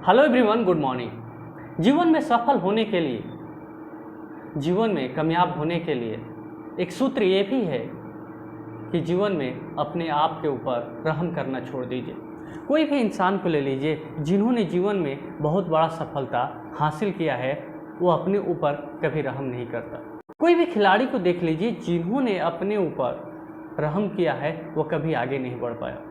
Hello everyone, good morning. जीवन में सफल होने के लिए, जीवन में कामयाब होने के लिए एक सूत्र ये भी है कि जीवन में अपने आप के ऊपर रहम करना छोड़ दीजिए। कोई भी इंसान को ले लीजिए, जिन्होंने जीवन में बहुत बड़ा सफलता हासिल किया है, वो अपने ऊपर कभी रहम नहीं करता। कोई भी खिलाड़ी को देख लीजिए, जिन्होंने अपने ऊपर रहम किया है, वो कभी आगे नहीं बढ़ पाया।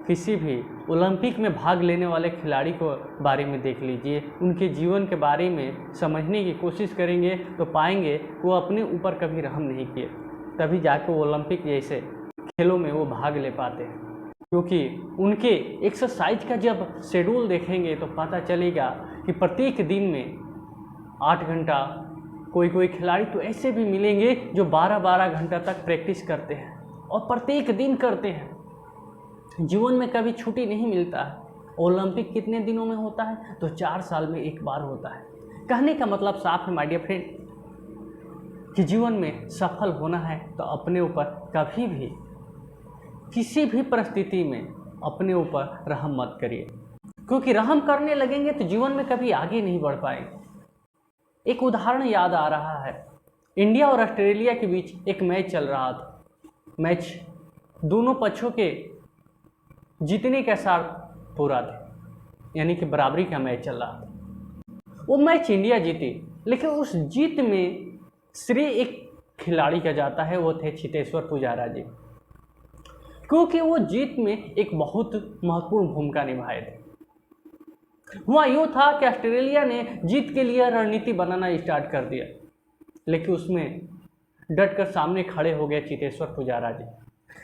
किसी भी ओलंपिक में भाग लेने वाले खिलाड़ी को बारे में देख लीजिए, उनके जीवन के बारे में समझने की कोशिश करेंगे तो पाएंगे वो अपने ऊपर कभी रहम नहीं किए, तभी जाकर वो ओलंपिक जैसे खेलों में वो भाग ले पाते हैं। क्योंकि उनके एक्सरसाइज का जब शेड्यूल देखेंगे तो पता चलेगा कि प्रत्येक दिन में 8 घंटा, कोई खिलाड़ी तो ऐसे भी मिलेंगे जो 12-12 घंटा तक प्रैक्टिस करते हैं और प्रत्येक दिन करते हैं। जीवन में कभी छुट्टी नहीं मिलता है। ओलंपिक कितने दिनों में होता है? तो 4 साल में एक बार होता है। कहने का मतलब साफ है माय डियर फ्रेंड, कि जीवन में सफल होना है तो अपने ऊपर कभी भी, किसी भी परिस्थिति में अपने ऊपर रहम मत करिए, क्योंकि रहम करने लगेंगे तो जीवन में कभी आगे नहीं बढ़ पाएंगे। एक उदाहरण याद आ रहा है, इंडिया और ऑस्ट्रेलिया के बीच एक मैच चल रहा था। मैच दोनों पक्षों के जीतने के साथ पूरा थे, यानी कि बराबरी का मैच चल रहा था। वो मैच इंडिया जीती, लेकिन उस जीत में श्रेय एक खिलाड़ी का जाता है, वो थे चेतेश्वर पुजारा जी, क्योंकि वो जीत में एक बहुत महत्वपूर्ण भूमिका निभाए थे। हुआ यूँ था कि ऑस्ट्रेलिया ने जीत के लिए रणनीति बनाना स्टार्ट कर दिया, लेकिन उसमें डट कर सामने खड़े हो गए चेतेश्वर पुजारा जी।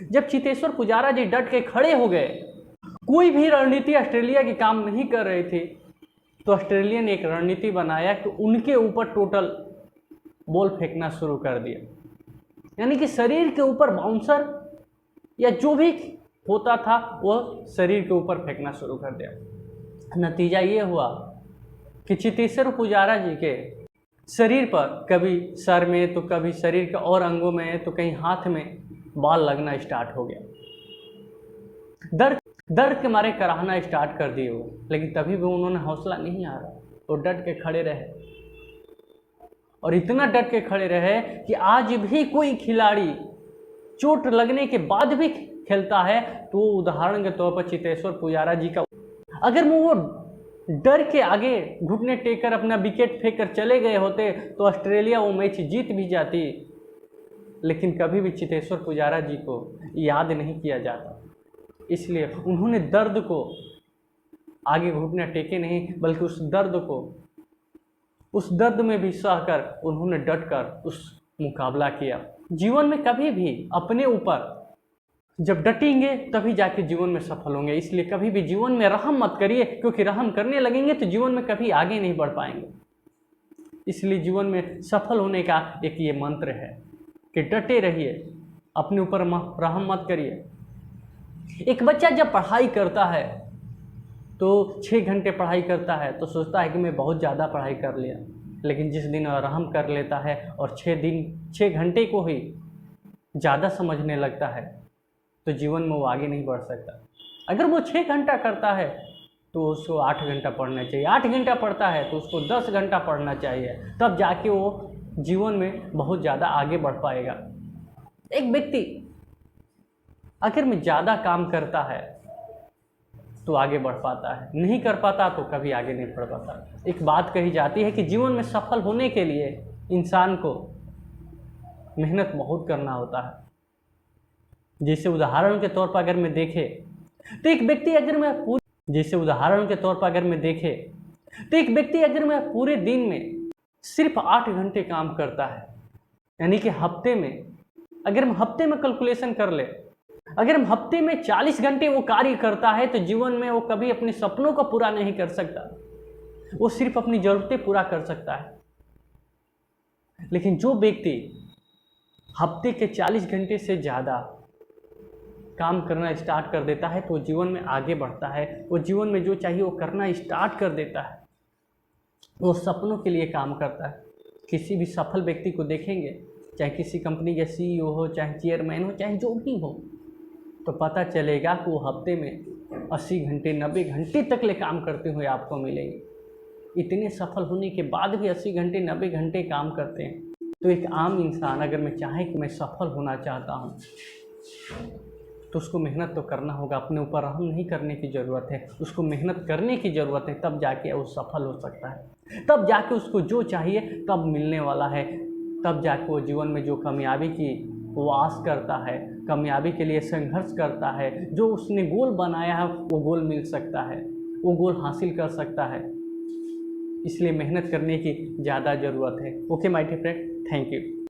जब चेतेश्वर पुजारा जी डट के खड़े हो गए, कोई भी रणनीति ऑस्ट्रेलिया की काम नहीं कर रही थी, तो ऑस्ट्रेलिया ने एक रणनीति बनाया कि उनके ऊपर टोटल बॉल फेंकना शुरू कर दिया, यानी कि शरीर के ऊपर बाउंसर या जो भी होता था वह शरीर के ऊपर फेंकना शुरू कर दिया। नतीजा ये हुआ कि चेतेश्वर पुजारा जी के शरीर पर कभी सर में, तो कभी शरीर के और अंगों में, तो कहीं हाथ में बॉल लगना स्टार्ट हो गया। दर्द के मारे कराहना स्टार्ट कर दिए वो, लेकिन तभी भी उन्होंने हौसला नहीं हारा, तो डट के खड़े रहे। और इतना डट के खड़े रहे कि आज भी कोई खिलाड़ी चोट लगने के बाद भी खेलता है तो वो उदाहरण के तौर पर चेतेश्वर पुजारा जी का, अगर वो डर के आगे घुटने टेक कर अपना विकेट फेंक कर चले गए होते तो ऑस्ट्रेलिया वो मैच जीत भी जाती, लेकिन कभी भी चेतेश्वर पुजारा जी को याद नहीं किया जाता। इसलिए उन्होंने दर्द को आगे घुटने टेके नहीं, बल्कि उस दर्द में भी सहकर उन्होंने डट कर उस मुकाबला किया। जीवन में कभी भी अपने ऊपर जब डटेंगे तभी जाके जीवन में सफल होंगे। इसलिए कभी भी जीवन में रहम मत करिए, क्योंकि रहम करने लगेंगे तो जीवन में कभी आगे नहीं बढ़ पाएंगे। इसलिए जीवन में सफल होने का एक ये मंत्र है कि डटे रहिए, अपने ऊपर रहम मत करिए। एक बच्चा जब पढ़ाई करता है तो 6 घंटे पढ़ाई करता है तो सोचता है कि मैं बहुत ज़्यादा पढ़ाई कर लिया, लेकिन जिस दिन रहम कर लेता है और 6 घंटे को ही ज़्यादा समझने लगता है तो जीवन में वो आगे नहीं बढ़ सकता। अगर वो 6 घंटा करता है तो उसको 8 घंटा पढ़ना चाहिए, 8 घंटा पढ़ता है तो उसको 10 घंटा पढ़ना चाहिए, तब जाके वो जीवन में बहुत ज़्यादा आगे बढ़ पाएगा। एक व्यक्ति अगर में ज़्यादा काम करता है तो आगे बढ़ पाता है, नहीं कर पाता तो कभी आगे नहीं बढ़ पाता। एक बात कही जाती है कि जीवन में सफल होने के लिए इंसान को मेहनत बहुत करना होता है। जैसे उदाहरण के तौर पर अगर मैं देखे तो एक व्यक्ति अगर मैं पूरे दिन में सिर्फ 8 घंटे काम करता है, यानी कि हफ्ते में, अगर हम हफ्ते में कैलकुलेशन कर ले, अगर हम हफ्ते में 40 घंटे वो कार्य करता है तो जीवन में वो कभी अपने सपनों को पूरा नहीं कर सकता, वो सिर्फ अपनी ज़रूरतें पूरा कर सकता है। लेकिन जो व्यक्ति हफ्ते के 40 घंटे से ज़्यादा काम करना स्टार्ट कर देता है तो जीवन में आगे बढ़ता है, वो जीवन में जो चाहिए वो करना स्टार्ट कर देता है, वो सपनों के लिए काम करता है। किसी भी सफल व्यक्ति को देखेंगे, चाहे किसी कंपनी का CEO हो, चाहे चेयरमैन हो, चाहे जो भी हो, तो पता चलेगा कि वो हफ्ते में 80 घंटे 90 घंटे तक ले काम करते हुए आपको मिलेंगे। इतने सफल होने के बाद भी 80 घंटे 90 घंटे काम करते हैं। तो एक आम इंसान अगर मैं चाहे कि मैं सफल होना चाहता हूँ तो उसको मेहनत तो करना होगा, अपने ऊपर रहम नहीं करने की ज़रूरत है, उसको मेहनत करने की ज़रूरत है, तब जाके वो सफल हो सकता है, तब जाके उसको जो चाहिए तब मिलने वाला है, तब जाके वो जीवन में जो कामयाबी की वो आस करता है, कामयाबी के लिए संघर्ष करता है, जो उसने गोल बनाया है वो गोल मिल सकता है, वो गोल हासिल कर सकता है। इसलिए मेहनत करने की ज़्यादा ज़रूरत है। Okay my dear friend, thank you.